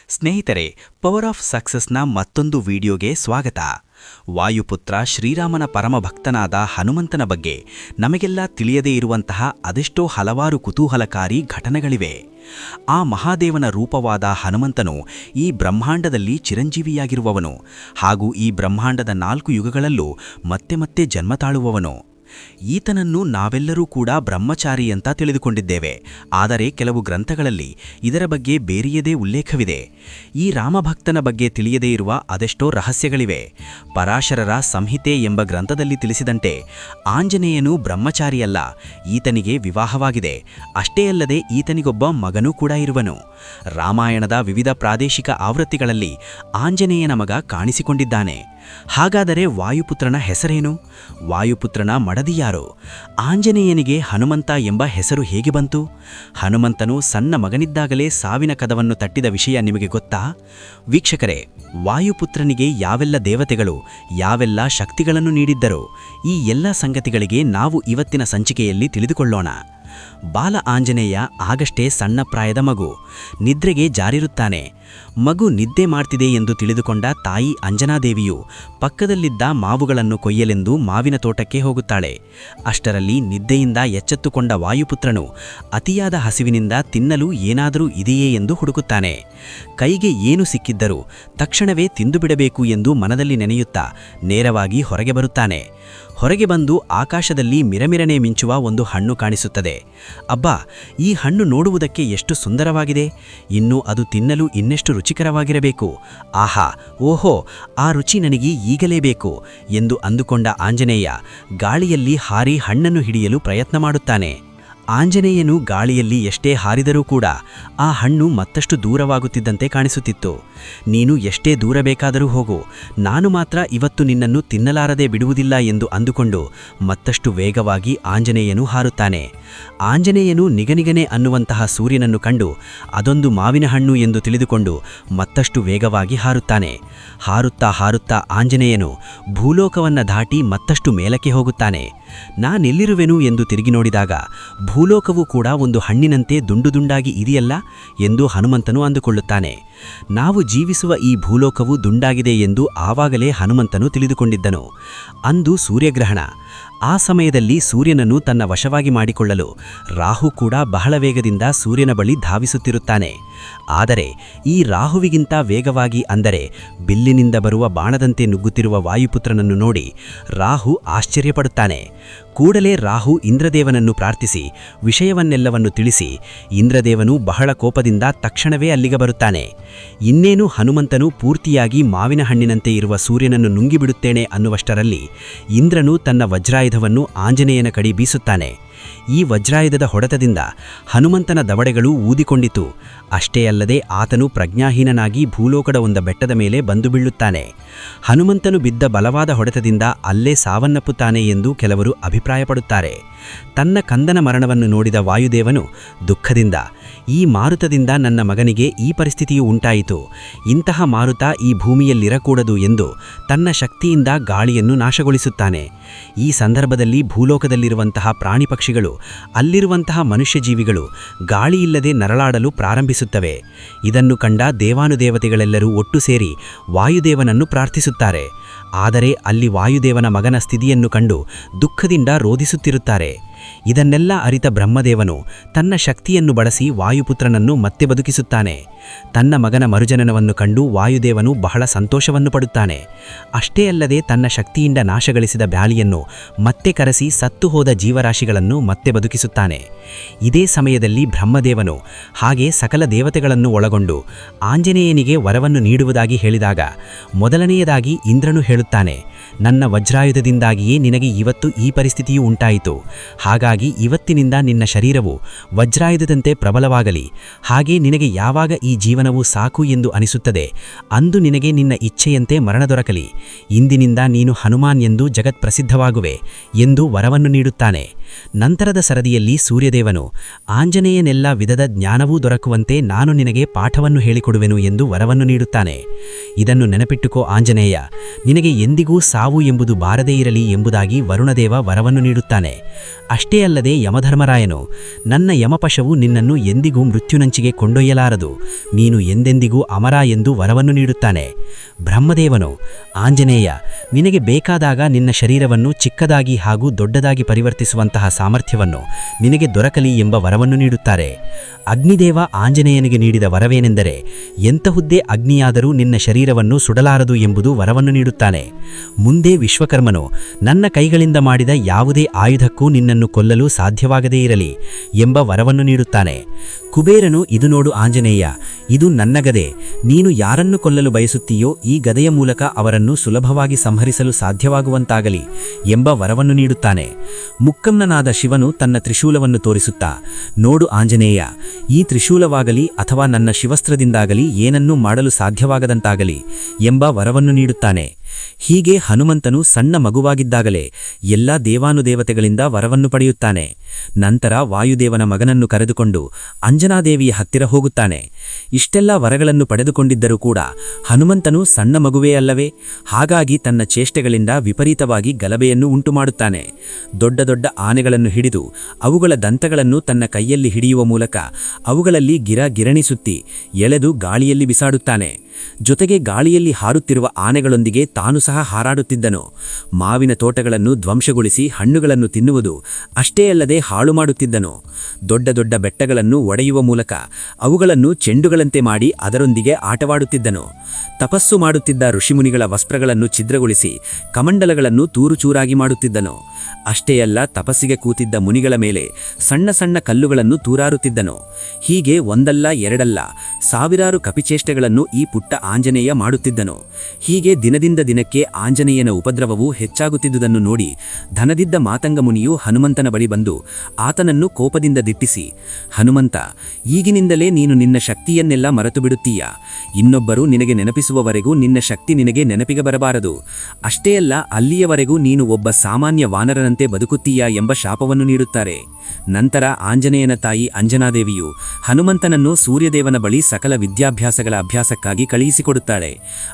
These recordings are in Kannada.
ಸ್ನೇಹಿತರೆ, ಪವರ್ ಆಫ್ ಸಕ್ಸಸ್ನ ಮತ್ತೊಂದು ವಿಡಿಯೋಗೆ ಸ್ವಾಗತ. ವಾಯುಪುತ್ರ ಶ್ರೀರಾಮನ ಪರಮಭಕ್ತನಾದ ಹನುಮಂತನ ಬಗ್ಗೆ ನಮಗೆಲ್ಲ ತಿಳಿಯದೇ ಇರುವಂತಹ ಅದೆಷ್ಟೋ ಹಲವಾರು ಕುತೂಹಲಕಾರಿ ಘಟನೆಗಳಿವೆ. ಆ ಮಹಾದೇವನ ರೂಪವಾದ ಹನುಮಂತನು ಈ ಬ್ರಹ್ಮಾಂಡದಲ್ಲಿ ಚಿರಂಜೀವಿಯಾಗಿರುವವನು ಹಾಗೂ ಈ ಬ್ರಹ್ಮಾಂಡದ 4 ಯುಗಗಳಲ್ಲೂ ಮತ್ತೆ ಮತ್ತೆ ಜನ್ಮ ತಾಳುವವನು. ಈತನನ್ನು ನಾವೆಲ್ಲರೂ ಕೂಡ ಬ್ರಹ್ಮಚಾರಿ ಅಂತ ತಿಳಿದುಕೊಂಡಿದ್ದೇವೆ. ಆದರೆ ಕೆಲವು ಗ್ರಂಥಗಳಲ್ಲಿ ಇದರ ಬಗ್ಗೆ ಬೇರೆಯದೇ ಉಲ್ಲೇಖವಿದೆ. ಈ ರಾಮಭಕ್ತನ ಬಗ್ಗೆ ತಿಳಿಯದೇ ಇರುವ ಅದೆಷ್ಟೋ ರಹಸ್ಯಗಳಿವೆ. ಪರಾಶರರ ಸಂಹಿತೆ ಎಂಬ ಗ್ರಂಥದಲ್ಲಿ ತಿಳಿಸಿದಂತೆ ಆಂಜನೇಯನು ಬ್ರಹ್ಮಚಾರಿಯಲ್ಲ, ಈತನಿಗೆ ವಿವಾಹವಾಗಿದೆ. ಅಷ್ಟೇ ಅಲ್ಲದೆ ಈತನಿಗೊಬ್ಬ ಮಗನೂ ಕೂಡ ಇರುವನು. ರಾಮಾಯಣದ ವಿವಿಧ ಪ್ರಾದೇಶಿಕ ಆವೃತ್ತಿಗಳಲ್ಲಿ ಆಂಜನೇಯನ ಮಗ ಕಾಣಿಸಿಕೊಂಡಿದ್ದಾನೆ. ಹಾಗಾದರೆ ವಾಯುಪುತ್ರನ ಹೆಸರೇನು? ವಾಯುಪುತ್ರನ ಮಡದಿಯಾರು? ಆಂಜನೇಯನಿಗೆ ಹನುಮಂತ ಎಂಬ ಹೆಸರು ಹೇಗೆ ಬಂತು? ಹನುಮಂತನು ಸಣ್ಣ ಮಗನಿದ್ದಾಗಲೇ ಸಾವಿನ ಕದವನ್ನು ತಟ್ಟಿದ ವಿಷಯ ನಿಮಗೆ ಗೊತ್ತಾ? ವೀಕ್ಷಕರೇ, ವಾಯುಪುತ್ರನಿಗೆ ಯಾವೆಲ್ಲ ದೇವತೆಗಳು ಯಾವೆಲ್ಲ ಶಕ್ತಿಗಳನ್ನು ನೀಡಿದ್ದರೋ ಈ ಎಲ್ಲ ಸಂಗತಿಗಳಿಗೆ ನಾವು ಇವತ್ತಿನ ಸಂಚಿಕೆಯಲ್ಲಿ ತಿಳಿದುಕೊಳ್ಳೋಣ. ಬಾಲ ಆಂಜನೇಯ ಆಗಷ್ಟೇ ಸಣ್ಣ ಪ್ರಾಯದ ಮಗು. ನಿದ್ರೆಗೆ ಜಾರಿರುತ್ತಾನೆ. ಮಗು ನಿದ್ದೆ ಮಾಡ್ತಿದೆ ಎಂದು ತಿಳಿದುಕೊಂಡ ತಾಯಿ ಅಂಜನಾದೇವಿಯು ಪಕ್ಕದಲ್ಲಿದ್ದ ಮಾವುಗಳನ್ನು ಕೊಯ್ಯಲೆಂದು ಮಾವಿನ ತೋಟಕ್ಕೆ ಹೋಗುತ್ತಾಳೆ. ಅಷ್ಟರಲ್ಲಿ ನಿದ್ದೆಯಿಂದ ಎಚ್ಚೆತ್ತುಕೊಂಡ ವಾಯುಪುತ್ರನು ಅತಿಯಾದ ಹಸಿವಿನಿಂದ ತಿನ್ನಲು ಏನಾದರೂ ಇದೆಯೇ ಎಂದು ಹುಡುಕುತ್ತಾನೆ. ಕೈಗೆ ಏನು ಸಿಕ್ಕಿದ್ದರೂ ತಕ್ಷಣವೇ ತಿಂದುಬಿಡಬೇಕು ಎಂದು ಮನದಲ್ಲಿ ನೆನೆಯುತ್ತಾ ನೇರವಾಗಿ ಹೊರಗೆ ಬರುತ್ತಾನೆ. ಹೊರಗೆ ಬಂದು ಆಕಾಶದಲ್ಲಿ ಮಿರಮಿರನೆ ಮಿಂಚುವ ಒಂದು ಹಣ್ಣು ಕಾಣಿಸುತ್ತದೆ. ಅಬ್ಬಾ, ಈ ಹಣ್ಣು ನೋಡುವುದಕ್ಕೆ ಎಷ್ಟು ಸುಂದರವಾಗಿದೆ! ಇನ್ನು ಅದು ತಿನ್ನಲು ಇನ್ನೆಷ್ಟು ರುಚಿಕರವಾಗಿರಬೇಕು! ಆಹಾ, ಓಹೋ, ಆ ರುಚಿ ನನಗೆ ಈಗಲೇ ಬೇಕು ಎಂದು ಅಂದುಕೊಂಡ ಆಂಜನೇಯ ಗಾಳಿಯಲ್ಲಿ ಹಾರಿ ಹಣ್ಣನ್ನು ಹಿಡಿಯಲು ಪ್ರಯತ್ನ ಮಾಡುತ್ತಾನೆ. ಆಂಜನೇಯನು ಗಾಳಿಯಲ್ಲಿ ಎಷ್ಟೇ ಹಾರಿದರೂ ಕೂಡ ಆ ಹಣ್ಣು ಮತ್ತಷ್ಟು ದೂರವಾಗುತ್ತಿದ್ದಂತೆ ಕಾಣಿಸುತ್ತಿತ್ತು. ನೀನು ಎಷ್ಟೇ ದೂರ ಬೇಕಾದರೂ ಹೋಗು, ನಾನು ಮಾತ್ರ ಇವತ್ತು ನಿನ್ನನ್ನು ತಿನ್ನಲಾರದೆ ಬಿಡುವುದಿಲ್ಲ ಎಂದು ಅಂದುಕೊಂಡು ಮತ್ತಷ್ಟು ವೇಗವಾಗಿ ಆಂಜನೇಯನು ಹಾರುತ್ತಾನೆ. ಆಂಜನೇಯನು ನಿಗನಿಗನೆ ಅನ್ನುವಂತಹ ಸೂರ್ಯನನ್ನು ಕಂಡು ಅದೊಂದು ಮಾವಿನ ಹಣ್ಣು ಎಂದು ತಿಳಿದುಕೊಂಡು ಮತ್ತಷ್ಟು ವೇಗವಾಗಿ ಹಾರುತ್ತಾನೆ. ಹಾರುತ್ತಾ ಹಾರುತ್ತಾ ಆಂಜನೇಯನು ಭೂಲೋಕವನ್ನ ದಾಟಿ ಮತ್ತಷ್ಟು ಮೇಲಕ್ಕೆ ಹೋಗುತ್ತಾನೆ. ನಾನೆಲ್ಲಿರುವೆನು ಎಂದು ತಿರುಗಿ ನೋಡಿದಾಗ ಭೂಲೋಕವು ಕೂಡ ಒಂದು ಹಣ್ಣಿನಂತೆ ದುಂಡು ದುಂಡಾಗಿ ಇದೆಯಲ್ಲ ಎಂದು ಹನುಮಂತನು ಅಂದುಕೊಳ್ಳುತ್ತಾನೆ. ನಾವು ಜೀವಿಸುವ ಈ ಭೂಲೋಕವು ದುಂಡಾಗಿದೆ ಎಂದು ಆವಾಗಲೇ ಹನುಮಂತನು ತಿಳಿದುಕೊಂಡಿದ್ದನು. ಅಂದು ಸೂರ್ಯಗ್ರಹಣ. ಆ ಸಮಯದಲ್ಲಿ ಸೂರ್ಯನನ್ನು ತನ್ನ ವಶವಾಗಿ ಮಾಡಿಕೊಳ್ಳಲು ರಾಹು ಕೂಡ ಬಹಳ ವೇಗದಿಂದ ಸೂರ್ಯನ ಬಳಿ ಧಾವಿಸುತ್ತಿರುತ್ತಾನೆ. ಆದರೆ ಈ ರಾಹುವಿಗಿಂತ ವೇಗವಾಗಿ, ಅಂದರೆ ಬಿಲ್ಲಿನಿಂದ ಬರುವ ಬಾಣದಂತೆ ನುಗ್ಗುತ್ತಿರುವ ವಾಯುಪುತ್ರನನ್ನು ನೋಡಿ ರಾಹು ಆಶ್ಚರ್ಯಪಡುತ್ತಾನೆ. ಕೂಡಲೇ ರಾಹು ಇಂದ್ರದೇವನನ್ನು ಪ್ರಾರ್ಥಿಸಿ ವಿಷಯವನ್ನೆಲ್ಲವನ್ನು ತಿಳಿಸಿ ಇಂದ್ರದೇವನು ಬಹಳ ಕೋಪದಿಂದ ತಕ್ಷಣವೇ ಅಲ್ಲಿಗೆ ಬರುತ್ತಾನೆ. ಇನ್ನೇನು ಹನುಮಂತನು ಪೂರ್ತಿಯಾಗಿ ಮಾವಿನ ಹಣ್ಣಿನಂತೆ ಇರುವ ಸೂರ್ಯನನ್ನು ನುಂಗಿಬಿಡುತ್ತೇನೆ ಅನ್ನುವಷ್ಟರಲ್ಲಿ ಇಂದ್ರನು ತನ್ನ ವಜ್ರಾಯುಧವನ್ನು ಆಂಜನೇಯನ ಕಡೆ ಬೀಸುತ್ತಾನೆ. ಈ ವಜ್ರಾಯುಧದ ಹೊಡೆತದಿಂದ ಹನುಮಂತನ ದವಡೆಗಳು ಊದಿಕೊಂಡಿತು. ಅಷ್ಟೇ ಅಲ್ಲದೆ ಆತನು ಪ್ರಜ್ಞಾಹೀನನಾಗಿ ಭೂಲೋಕದ ಒಂದು ಬೆಟ್ಟದ ಮೇಲೆ ಬಂದು ಬೀಳುತ್ತಾನೆ. ಹನುಮಂತನು ಬಿದ್ದ ಬಲವಾದ ಹೊಡೆತದಿಂದ ಅಲ್ಲೇ ಸಾವನ್ನಪ್ಪುತ್ತಾನೆ ಎಂದು ಕೆಲವರು ಅಭಿಪ್ರಾಯಪಡುತ್ತಾರೆ. ತನ್ನ ಕಂದನ ಮರಣವನ್ನು ನೋಡಿದ ವಾಯುದೇವನು ದುಃಖದಿಂದ, ಈ ಮಾರುತದಿಂದ ನನ್ನ ಮಗನಿಗೆ ಈ ಪರಿಸ್ಥಿತಿಯು ಉಂಟಾಯಿತು, ಇಂತಹ ಮಾರುತ ಈ ಭೂಮಿಯಲ್ಲಿರಕೂಡದು ಎಂದು ತನ್ನ ಶಕ್ತಿಯಿಂದ ಗಾಳಿಯನ್ನು ನಾಶಗೊಳಿಸುತ್ತಾನೆ. ಈ ಸಂದರ್ಭದಲ್ಲಿ ಭೂಲೋಕದಲ್ಲಿರುವಂತಹ ಪ್ರಾಣಿ ಪಕ್ಷಿಗಳು, ಅಲ್ಲಿರುವಂತಹ ಮನುಷ್ಯ ಜೀವಿಗಳು ಗಾಳಿಯಿಲ್ಲದೆ ನರಳಾಡಲು ಪ್ರಾರಂಭಿಸುತ್ತವೆ. ಇದನ್ನು ಕಂಡ ದೇವಾನುದೇವತೆಗಳೆಲ್ಲರೂ ಒಟ್ಟು ಸೇರಿ ವಾಯುದೇವನನ್ನು ಪ್ರಾರ್ಥಿಸುತ್ತಾರೆ. ಆದರೆ ಅಲ್ಲಿ ವಾಯುದೇವನ ಮಗನ ಸ್ಥಿತಿಯನ್ನು ಕಂಡು ದುಃಖದಿಂದ ರೋಧಿಸುತ್ತಿರುತ್ತಾರೆ. ಇದನ್ನೆಲ್ಲ ಅರಿತ ಬ್ರಹ್ಮದೇವನು ತನ್ನ ಶಕ್ತಿಯನ್ನು ಬಳಸಿ ವಾಯುಪುತ್ರನನ್ನು ಮತ್ತೆ ಬದುಕಿಸುತ್ತಾನೆ. ತನ್ನ ಮಗನ ಮರುಜನನವನ್ನು ಕಂಡು ವಾಯುದೇವನು ಬಹಳ ಸಂತೋಷವನ್ನು ಪಡುತ್ತಾನೆ. ಅಷ್ಟೇ ಅಲ್ಲದೆ ತನ್ನ ಶಕ್ತಿಯಿಂದ ನಾಶಗಳಿಸಿದ ಬ್ಯಾಲಿಯನ್ನು ಮತ್ತೆ ಕರೆಸಿ ಸತ್ತು ಹೋದ ಜೀವರಾಶಿಗಳನ್ನು ಮತ್ತೆ ಬದುಕಿಸುತ್ತಾನೆ. ಇದೇ ಸಮಯದಲ್ಲಿ ಬ್ರಹ್ಮದೇವನು ಹಾಗೆ ಸಕಲ ದೇವತೆಗಳನ್ನು ಒಳಗೊಂಡು ಆಂಜನೇಯನಿಗೆ ವರವನ್ನು ನೀಡುವುದಾಗಿ ಹೇಳಿದಾಗ ಮೊದಲನೆಯದಾಗಿ ಇಂದ್ರನು ಹೇಳುತ್ತಾನೆ, ನನ್ನ ವಜ್ರಾಯುಧದಿಂದಾಗಿಯೇ ನಿನಗೆ ಇವತ್ತು ಈ ಪರಿಸ್ಥಿತಿಯು ಉಂಟಾಯಿತು. ಹಾಗಾಗಿ ಇವತ್ತಿನಿಂದ ನಿನ್ನ ಶರೀರವು ವಜ್ರಾಯುಧದಂತೆ ಪ್ರಬಲವಾಗಲಿ. ಹಾಗೆ ನಿನಗೆ ಯಾವಾಗ ಈ ಜೀವನವು ಸಾಕು ಎಂದು ಅನಿಸುತ್ತದೆ ಅಂದು ನಿನಗೆ ನಿನ್ನ ಇಚ್ಛೆಯಂತೆ ಮರಣ ದೊರಕಲಿ. ಇಂದಿನಿಂದ ನೀನು ಹನುಮಾನ್ ಎಂದು ಜಗತ್ಪ್ರಸಿದ್ಧವಾಗುವೆ ಎಂದು ವರವನ್ನು ನೀಡುತ್ತಾನೆ. ನಂತರದ ಸರದಿಯಲ್ಲಿ ಸೂರ್ಯದೇವನು, ಆಂಜನೇಯನೆಲ್ಲ ವಿಧದ ಜ್ಞಾನವೂ ದೊರಕುವಂತೆ ನಾನು ನಿನಗೆ ಪಾಠವನ್ನು ಹೇಳಿಕೊಡುವೆನು ಎಂದು ವರವನ್ನು ನೀಡುತ್ತಾನೆ. ಇದನ್ನು ನೆನಪಿಟ್ಟುಕೋ ಆಂಜನೇಯ, ನಿನಗೆ ಎಂದಿಗೂ ಸಾವು ಎಂಬುದು ಬಾರದೇ ಇರಲಿ ಎಂಬುದಾಗಿ ವರುಣದೇವ ವರವನ್ನು ನೀಡುತ್ತಾನೆ. ಅಷ್ಟೇ ಅಲ್ಲದೆ ಯಮಧರ್ಮರಾಯನು, ನನ್ನ ಯಮಪಶವು ನಿನ್ನನ್ನು ಎಂದಿಗೂ ಮೃತ್ಯುನಂಚಿಗೆ ಕೊಂಡೊಯ್ಯಲಾರದು, ನೀನು ಎಂದೆಂದಿಗೂ ಅಮರ ಎಂದು ವರವನ್ನು ನೀಡುತ್ತಾನೆ. ಬ್ರಹ್ಮದೇವನು, ಆಂಜನೇಯ, ನಿನಗೆ ಬೇಕಾದಾಗ ನಿನ್ನ ಶರೀರವನ್ನು ಚಿಕ್ಕದಾಗಿ ಹಾಗೂ ದೊಡ್ಡದಾಗಿ ಪರಿವರ್ತಿಸುವಂತಹ ಸಾಮರ್ಥ್ಯವನ್ನು ನಿನಗೆ ದೊರಕಲಿ ಎಂಬ ವರವನ್ನು ನೀಡುತ್ತಾರೆ. ಅಗ್ನಿದೇವ ಆಂಜನೇಯನಿಗೆ ನೀಡಿದ ವರವೇನೆಂದರೆ, ಎಂತಹುದ್ದೇ ಅಗ್ನಿಯಾದರೂ ನಿನ್ನ ಶರೀರವನ್ನು ಸುಡಲಾರದು ಎಂಬುದು ವರವನ್ನು ನೀಡುತ್ತಾನೆ. ಮುಂದೆ ವಿಶ್ವಕರ್ಮನು, ನನ್ನ ಕೈಗಳಿಂದ ಮಾಡಿದ ಯಾವುದೇ ಆಯುಧಕ್ಕೂ ನಿನ್ನನ್ನು ಕೊಲ್ಲಲು ಸಾಧ್ಯವಾಗದೇ ಇರಲಿ ಎಂಬ ವರವನ್ನು ನೀಡುತ್ತಾನೆ. ಕುಬೇರನು, ಇದು ನೋಡು ಆಂಜನೇಯ, ಇದು ನನ್ನ ಗದೆ, ನೀನು ಯಾರನ್ನು ಕೊಲ್ಲಲು ಬಯಸುತ್ತೀಯೋ ಈ ಗದೆಯ ಮೂಲಕ ಅವರನ್ನು ಸುಲಭವಾಗಿ ಸಂಹರಿಸಲು ಸಾಧ್ಯವಾಗುವಂತಾಗಲಿ ಎಂಬ ವರವನ್ನು ನೀಡುತ್ತಾನೆ. ಮುಕ್ಕಮ್ಮನಾದ ಶಿವನು ತನ್ನ ತ್ರಿಶೂಲವನ್ನು ತೋರಿಸುತ್ತಾ, ನೋಡು ಆಂಜನೇಯ, ಈ ತ್ರಿಶೂಲವಾಗಲಿ ಅಥವಾ ನನ್ನ ಶಿವಸ್ತ್ರದಿಂದಾಗಲಿ ಏನನ್ನೂ ಮಾಡಲು ಸಾಧ್ಯವಾಗದಂತಾಗಲಿ ಎಂಬ ವರವನ್ನು ನೀಡುತ್ತಾನೆ. ಹೀಗೆ ಹನುಮಂತನು ಸಣ್ಣ ಮಗುವಾಗಿದ್ದಾಗಲೇ ಎಲ್ಲ ದೇವಾನುದೇವತೆಗಳಿಂದ ವರವನ್ನು ಪಡೆಯುತ್ತಾನೆ. ನಂತರ ವಾಯುದೇವನ ಮಗನನ್ನು ಕರೆದುಕೊಂಡು ಅಂಜನಾದೇವಿಯ ಹತ್ತಿರ ಹೋಗುತ್ತಾನೆ. ಇಷ್ಟೆಲ್ಲ ವರಗಳನ್ನು ಪಡೆದುಕೊಂಡಿದ್ದರೂ ಕೂಡ ಹನುಮಂತನು ಸಣ್ಣ ಮಗುವೇ ಅಲ್ಲವೇ? ಹಾಗಾಗಿ ತನ್ನ ಚೇಷ್ಟೆಗಳಿಂದ ವಿಪರೀತವಾಗಿ ಗಲಭೆಯನ್ನು ಉಂಟುಮಾಡುತ್ತಾನೆ. ದೊಡ್ಡ ದೊಡ್ಡ ಆನೆಗಳನ್ನು ಹಿಡಿದು ಅವುಗಳ ದಂತಗಳನ್ನು ತನ್ನ ಕೈಯಲ್ಲಿ ಹಿಡಿಯುವ ಮೂಲಕ ಅವುಗಳಲ್ಲಿ ಗಿರಣಿ ಸುತ್ತಿ ಎಳೆದು ಗಾಳಿಯಲ್ಲಿ ಬಿಸಾಡುತ್ತಾನೆ. ಜೊತೆಗೆ ಗಾಳಿಯಲ್ಲಿ ಹಾರುತ್ತಿರುವ ಆನೆಗಳೊಂದಿಗೆ ತಾನು ಸಹ ಹಾರಾಡುತ್ತಿದ್ದನು. ಮಾವಿನ ತೋಟಗಳನ್ನು ಧ್ವಂಸಗೊಳಿಸಿ ಹಣ್ಣುಗಳನ್ನು ತಿನ್ನುವುದು ಅಷ್ಟೇ ಅಲ್ಲದೆ ಹಾಳು ಮಾಡುತ್ತಿದ್ದನು. ದೊಡ್ಡ ದೊಡ್ಡ ಬೆಟ್ಟಗಳನ್ನು ಒಡೆಯುವ ಮೂಲಕ ಅವುಗಳನ್ನು ಚೆಂಡುಗಳಂತೆ ಮಾಡಿ ಅದರೊಂದಿಗೆ ಆಟವಾಡುತ್ತಿದ್ದನು. ತಪಸ್ಸು ಮಾಡುತ್ತಿದ್ದ ಋಷಿಮುನಿಗಳ ವಸ್ತ್ರಗಳನ್ನು ಛಿದ್ರಗೊಳಿಸಿ ಕಮಂಡಲಗಳನ್ನು ತೂರುಚೂರಾಗಿ ಮಾಡುತ್ತಿದ್ದನು. ಅಷ್ಟೇ ಅಲ್ಲ, ತಪಸ್ಸಿಗೆ ಕೂತಿದ್ದ ಮುನಿಗಳ ಮೇಲೆ ಸಣ್ಣ ಸಣ್ಣ ಕಲ್ಲುಗಳನ್ನು ತೂರಾರುತ್ತಿದ್ದನು. ಹೀಗೆ ಒಂದಲ್ಲ ಎರಡಲ್ಲ ಸಾವಿರಾರು ಕಪಿಚೇಷ್ಟೆಗಳನ್ನು ಈ ಪುಟ್ಟ ಆಂಜನೇಯ ಮಾಡುತ್ತಿದ್ದನು. ಹೀಗೆ ದಿನದಿಂದ ದಿನಕ್ಕೆ ಆಂಜನೇಯನ ಉಪದ್ರವವು ಹೆಚ್ಚಾಗುತ್ತಿದ್ದುದನ್ನು ನೋಡಿ ಧನದಿದ್ದ ಮಾತಂಗ ಮುನಿಯು ಹನುಮಂತನ ಬಳಿ ಬಂದು ಆತನನ್ನು ಕೋಪದಿಂದ ದಿಟ್ಟಿಸಿ, ಹನುಮಂತ, ಈಗಿನಿಂದಲೇ ನೀನು ನಿನ್ನ ಶಕ್ತಿಯನ್ನೆಲ್ಲ ಮರೆತು ಬಿಡುತ್ತೀಯ. ಇನ್ನೊಬ್ಬರು ನಿನಗೆ ನೆನಪಿಸುವವರೆಗೂ ನಿನ್ನ ಶಕ್ತಿ ನಿನಗೆ ನೆನಪಿಗೆ ಬರಬಾರದು. ಅಷ್ಟೇ ಅಲ್ಲ, ಅಲ್ಲಿಯವರೆಗೂ ನೀನು ಒಬ್ಬ ಸಾಮಾನ್ಯ ವಾನರನಂತೆ ಬದುಕುತ್ತೀಯಾ ಎಂಬ ಶಾಪವನ್ನು ನೀಡುತ್ತಾರೆ. ನಂತರ ಆಂಜನೇಯನ ತಾಯಿ ಅಂಜನಾದೇವಿಯು ಹನುಮಂತನನ್ನು ಸೂರ್ಯದೇವನ ಬಳಿ ಸಕಲ ವಿದ್ಯಾಭ್ಯಾಸಗಳ ಅಭ್ಯಾಸಕ್ಕಾಗಿ ಕಳುಹಿಸಿಕೊಡುತ್ತಾಳೆ.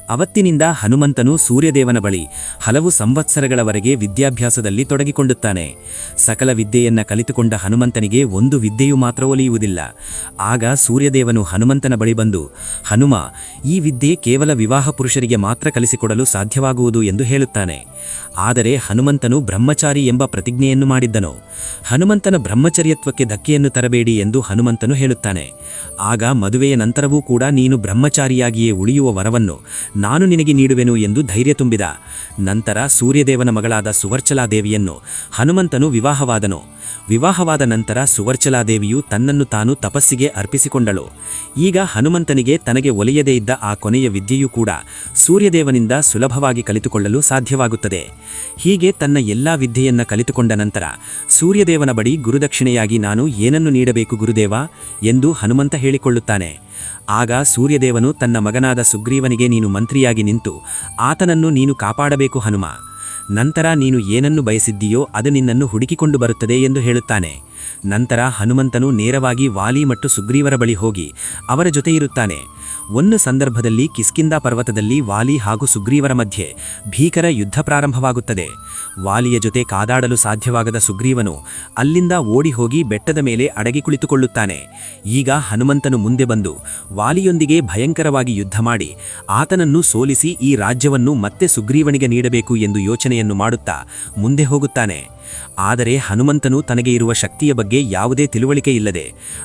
ಅವತ್ತಿನಿಂದ ಹನುಮಂತನು ಸೂರ್ಯದೇವನ ಬಳಿ ಹಲವು ಸಂವತ್ಸರಗಳವರೆಗೆ ವಿದ್ಯಾಭ್ಯಾಸದಲ್ಲಿ ತೊಡಗಿಕೊಳ್ಳುತ್ತಾನೆ. ಸಕಲ ವಿದ್ಯೆಯನ್ನ ಕಲಿತುಕೊಂಡ ಹನುಮಂತನಿಗೆ ಒಂದು ವಿದ್ಯೆಯೂ ಮಾತ್ರ ಒಲಿಯುವುದಿಲ್ಲ. ಆಗ ಸೂರ್ಯದೇವನು ಹನುಮಂತನ ಬಳಿ ಬಂದು, ಹನುಮ, ಈ ವಿದ್ಯೆ ಕೇವಲ ವಿವಾಹ ಪುರುಷರಿಗೆ ಮಾತ್ರ ಕಲಿಸಿಕೊಡಲು ಸಾಧ್ಯವಾಗುವುದು ಎಂದು ಹೇಳುತ್ತಾನೆ. ಆದರೆ ಹನುಮಂತನು ಬ್ರಹ್ಮಚಾರಿ ಎಂಬ ಪ್ರತಿಜ್ಞೆಯನ್ನು ಮಾಡಿದ್ದನು. ಹನುಮಂತನ ಬ್ರಹ್ಮಚರ್ಯತ್ವಕ್ಕೆ ಧಕ್ಕೆಯನ್ನು ತರಬೇಡಿ ಎಂದು ಹನುಮಂತನು ಹೇಳುತ್ತಾನೆ. ಆಗ ಮದುವೆಯ ನಂತರವೂ ಕೂಡ ನೀನು ಬ್ರಹ್ಮಚಾರಿಯಾಗಿಯೇ ಉಳಿಯುವ ವರವನ್ನು ನಾನು ನಿನಗೆ ನೀಡುವೆನು ಎಂದು ಧೈರ್ಯ ತುಂಬಿದ. ನಂತರ ಸೂರ್ಯದೇವನ ಮಗಳಾದ ಸುವರ್ಚಲಾದೇವಿಯನ್ನು ಹನುಮಂತನು ವಿವಾಹವಾದನು. ವಿವಾಹವಾದ ನಂತರ ಸುವರ್ಚಲಾದೇವಿಯು ತನ್ನನ್ನು ತಾನು ತಪಸ್ಸಿಗೆ ಅರ್ಪಿಸಿಕೊಂಡಳು. ಈಗ ಹನುಮಂತನಿಗೆ ತನಗೆ ಒಲಿಯದೇ ಇದ್ದ ಆ ಕೊನೆಯ ವಿದ್ಯೆಯೂ ಕೂಡ ಸೂರ್ಯದೇವನಿಂದ ಸುಲಭವಾಗಿ ಕಲಿತುಕೊಳ್ಳಲು ಸಾಧ್ಯವಾಗುತ್ತದೆ. ಹೀಗೆ ತನ್ನ ಎಲ್ಲಾ ವಿದ್ಯೆಯನ್ನ ಕಲಿತುಕೊಂಡ ನಂತರ ಸೂರ್ಯದೇವನ ಬಳಿ ಗುರುದಕ್ಷಿಣೆಯಾಗಿ ನಾನು ಏನನ್ನು ನೀಡಬೇಕು ಗುರುದೇವ ಎಂದು ಹನುಮಂತ ಹೇಳಿಕೊಳ್ಳುತ್ತಾನೆ. ಆಗ ಸೂರ್ಯದೇವನು ತನ್ನ ಮಗನಾದ ಸುಗ್ರೀವನಿಗೆ, ನೀನು ಮಂತ್ರಿಯಾಗಿ ನಿಂತು ಆತನನ್ನು ನೀನು ಕಾಪಾಡಬೇಕು ಹನುಮ. ನಂತರ ನೀನು ಏನನ್ನು ಬಯಸಿದ್ದೀಯೋ ಅದು ನಿನ್ನನ್ನು ಹುಡುಕಿಕೊಂಡು ಬರುತ್ತದೆ ಎಂದು ಹೇಳುತ್ತಾನೆ. ನಂತರ ಹನುಮಂತನು ನೇರವಾಗಿ ವಾಲಿ ಮತ್ತು ಸುಗ್ರೀವರ ಬಳಿ ಹೋಗಿ ಅವರ ಜೊತೆ ಇರುತ್ತಾನೆ. ಒಂದು ಸಂದರ್ಭದಲ್ಲಿ ಕಿಷ್ಕಿಂಧ ಪರ್ವತದಲ್ಲಿ ವಾಲಿ ಹಾಗೂ ಸುಗ್ರೀವರ ಮಧ್ಯೆ ಭೀಕರ ಯುದ್ಧ ಪ್ರಾರಂಭವಾಗುತ್ತದೆ. ವಾಲಿಯ ಜೊತೆ ಕಾದಾಡಲು ಸಾಧ್ಯವಾಗದ ಸುಗ್ರೀವನು ಅಲ್ಲಿಂದ ಓಡಿ ಹೋಗಿ ಬೆಟ್ಟದ ಮೇಲೆ ಅಡಗಿ ಕುಳಿತುಕೊಳ್ಳುತ್ತಾನೆ. ಈಗ ಹನುಮಂತನು ಮುಂದೆ ಬಂದು ವಾಲಿಯೊಂದಿಗೆ ಭಯಂಕರವಾಗಿ ಯುದ್ಧ ಮಾಡಿ ಆತನನ್ನು ಸೋಲಿಸಿ ಈ ರಾಜ್ಯವನ್ನು ಮತ್ತೆ ಸುಗ್ರೀವನಿಗೆ ನೀಡಬೇಕು ಎಂದು ಯೋಚನೆಯನ್ನು ಮಾಡುತ್ತಾ ಮುಂದೆ ಹೋಗುತ್ತಾನೆ. ಆದರೆ ಹನುಮಂತನು ತನಗೆ ಇರುವ ಶಕ್ತಿಯ ಬಗ್ಗೆ ಯಾವುದೇ ತಿಳುವಳಿಕೆ ಇಲ್ಲದೆ,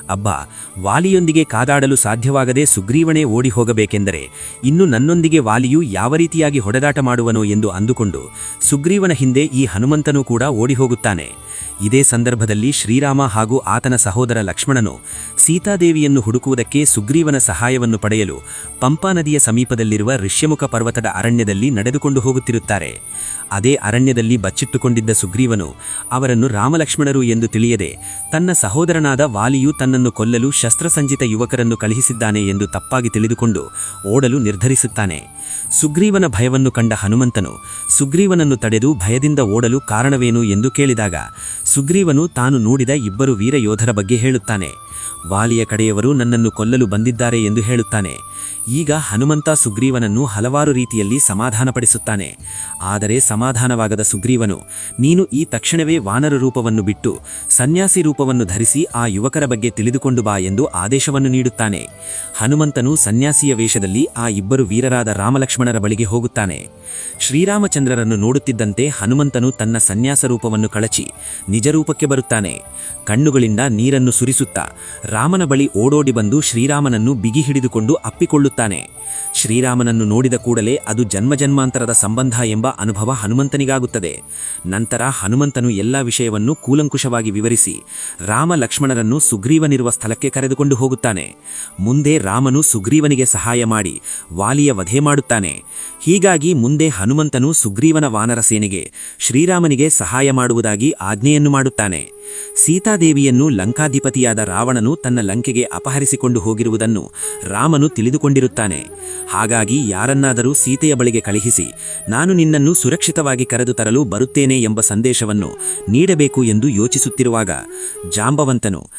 ಅಬ್ಬಾ, ವಾಲಿಯೊಂದಿಗೆ ಕಾದಾಡಲು ಸಾಧ್ಯವಾಗದೆ ಸುಗ್ರೀವನೇ ಓಡಿ ಹೋಗಬೇಕೆಂದರೆ ಇನ್ನು ನನ್ನೊಂದಿಗೆ ವಾಲಿಯು ಯಾವ ರೀತಿಯಾಗಿ ಹೊಡೆದಾಟ ಮಾಡುವನೋ ಎಂದು ಅಂದುಕೊಂಡು ಸುಗ್ರೀವನ ಹಿಂದೆ ಈ ಹನುಮಂತನೂ ಕೂಡ ಓಡಿ ಹೋಗುತ್ತಾನೆ. ಇದೇ ಸಂದರ್ಭದಲ್ಲಿ ಶ್ರೀರಾಮ ಹಾಗೂ ಆತನ ಸಹೋದರ ಲಕ್ಷ್ಮಣನು ಸೀತಾದೇವಿಯನ್ನು ಹುಡುಕುವುದಕ್ಕೆ ಸುಗ್ರೀವನ ಸಹಾಯವನ್ನು ಪಡೆಯಲು ಪಂಪಾ ನದಿಯ ಸಮೀಪದಲ್ಲಿರುವ ಋಷ್ಯಮುಖ ಪರ್ವತದ ಅರಣ್ಯದಲ್ಲಿ ನಡೆದುಕೊಂಡು ಹೋಗುತ್ತಿರುತ್ತಾರೆ. ಅದೇ ಅರಣ್ಯದಲ್ಲಿ ಬಚ್ಚಿಟ್ಟುಕೊಂಡಿದ್ದ ಸುಗ್ರೀವನು ಅವರನ್ನು ರಾಮಲಕ್ಷ್ಮಣರು ಎಂದು ತಿಳಿಯದೆ ತನ್ನ ಸಹೋದರನಾದ ವಾಲಿಯು ತನ್ನನ್ನು ಕೊಲ್ಲಲು ಶಸ್ತ್ರಸಂಜಿತ ಯುವಕರನ್ನು ಕಳುಹಿಸಿದ್ದಾನೆ ಎಂದು ತಪ್ಪಾಗಿ ತಿಳಿದುಕೊಂಡು ಓಡಲು ನಿರ್ಧರಿಸುತ್ತಾನೆ. ಸುಗ್ರೀವನ ಭಯವನ್ನು ಕಂಡ ಹನುಮಂತನು ಸುಗ್ರೀವನನ್ನು ತಡೆದು ಭಯದಿಂದ ಓಡಲು ಕಾರಣವೇನು ಎಂದು ಕೇಳಿದಾಗ ಸುಗ್ರೀವನು ತಾನು ನೋಡಿದ ಇಬ್ಬರು ವೀರಯೋಧರ ಬಗ್ಗೆ ಹೇಳುತ್ತಾನೆ. ವಾಲಿಯ ಕಡೆಯವರು ನನ್ನನ್ನು ಕೊಲ್ಲಲು ಬಂದಿದ್ದಾರೆ ಎಂದು ಹೇಳುತ್ತಾನೆ. ಈಗ ಹನುಮಂತ ಸುಗ್ರೀವನನ್ನು ಹಲವಾರು ರೀತಿಯಲ್ಲಿ ಸಮಾಧಾನಪಡಿಸುತ್ತಾನೆ. ಆದರೆ ಸಮಾಧಾನವಾಗದ ಸುಗ್ರೀವನು, ನೀನು ಈ ತಕ್ಷಣವೇ ವಾನರ ರೂಪವನ್ನು ಬಿಟ್ಟು ಸನ್ಯಾಸಿ ರೂಪವನ್ನು ಧರಿಸಿ ಆ ಯುವಕರ ಬಗ್ಗೆ ತಿಳಿದುಕೊಂಡು ಬಾ ಎಂದು ಆದೇಶವನ್ನು ನೀಡುತ್ತಾನೆ. ಹನುಮಂತನು ಸನ್ಯಾಸಿಯ ವೇಷದಲ್ಲಿ ಆ ಇಬ್ಬರು ವೀರರಾದ ರಾಮಲಕ್ಷ್ಮಣರ ಬಳಿಗೆ ಹೋಗುತ್ತಾನೆ. ಶ್ರೀರಾಮಚಂದ್ರರನ್ನು ನೋಡುತ್ತಿದ್ದಂತೆ ಹನುಮಂತನು ತನ್ನ ಸನ್ಯಾಸ ರೂಪವನ್ನು ಕಳಚಿ ನಿಜರೂಪಕ್ಕೆ ಬರುತ್ತಾನೆ. ಕಣ್ಣುಗಳಿಂದ ನೀರನ್ನು ಸುರಿಸುತ್ತಾ ರಾಮನ ಬಳಿ ಓಡೋಡಿ ಬಂದು ಶ್ರೀರಾಮನನ್ನು ಬಿಗಿ ಹಿಡಿದುಕೊಂಡು ಅಪ್ಪಿಕೊಳ್ಳುತ್ತಾನೆ. ಶ್ರೀರಾಮನನ್ನು ನೋಡಿದ ಕೂಡಲೇ ಅದು ಜನ್ಮಜನ್ಮಾಂತರದ ಸಂಬಂಧ ಎಂಬ ಅನುಭವ ಹನುಮಂತನಿಗಾಗುತ್ತದೆ. ನಂತರ ಹನುಮಂತನು ಎಲ್ಲ ವಿಷಯವನ್ನು ಕೂಲಂಕುಷವಾಗಿ ವಿವರಿಸಿ ರಾಮ ಲಕ್ಷ್ಮಣರನ್ನು ಸುಗ್ರೀವನಿರುವ ಸ್ಥಳಕ್ಕೆ ಕರೆದುಕೊಂಡು ಹೋಗುತ್ತಾನೆ. ಮುಂದೆ ರಾಮನು ಸುಗ್ರೀವನಿಗೆ ಸಹಾಯ ಮಾಡಿ ವಾಲಿಯ ವಧೆ ಮಾಡುತ್ತಾನೆ. ಹೀಗಾಗಿ ಮುಂದೆ ಹನುಮಂತನು ಸುಗ್ರೀವನ ವಾನರ ಸೇನೆಗೆ ಶ್ರೀರಾಮನಿಗೆ ಸಹಾಯ ಮಾಡುವುದಾಗಿ ಆಜ್ಞೆಯನ್ನು ಮಾಡುತ್ತಾನೆ. ಸೀತಾದೇವಿಯನ್ನು ಲಂಕಾಧಿಪತಿಯಾದ ರಾವಣನು ತನ್ನ ಲಂಕೆಗೆ ಅಪಹರಿಸಿಕೊಂಡು ಹೋಗಿರುವುದನ್ನು ರಾಮನು ತಿಳಿದುಕೊಂಡಿರುತ್ತಾನೆ. ಹಾಗಾಗಿ ಯಾರನ್ನಾದರೂ ಸೀತೆಯ ಬಳಿಗೆ ಕಳುಹಿಸಿ ನಾನು ನಿನ್ನನ್ನು ಸುರಕ್ಷಿತವಾಗಿ ಕರೆದು ತರಲು ಬರುತ್ತೇನೆ ಎಂಬ ಸಂದೇಶವನ್ನು ನೀಡಬೇಕು ಎಂದು ಯೋಚಿಸುತ್ತಿರುವಾಗ ಜಾಂಬವಂತನು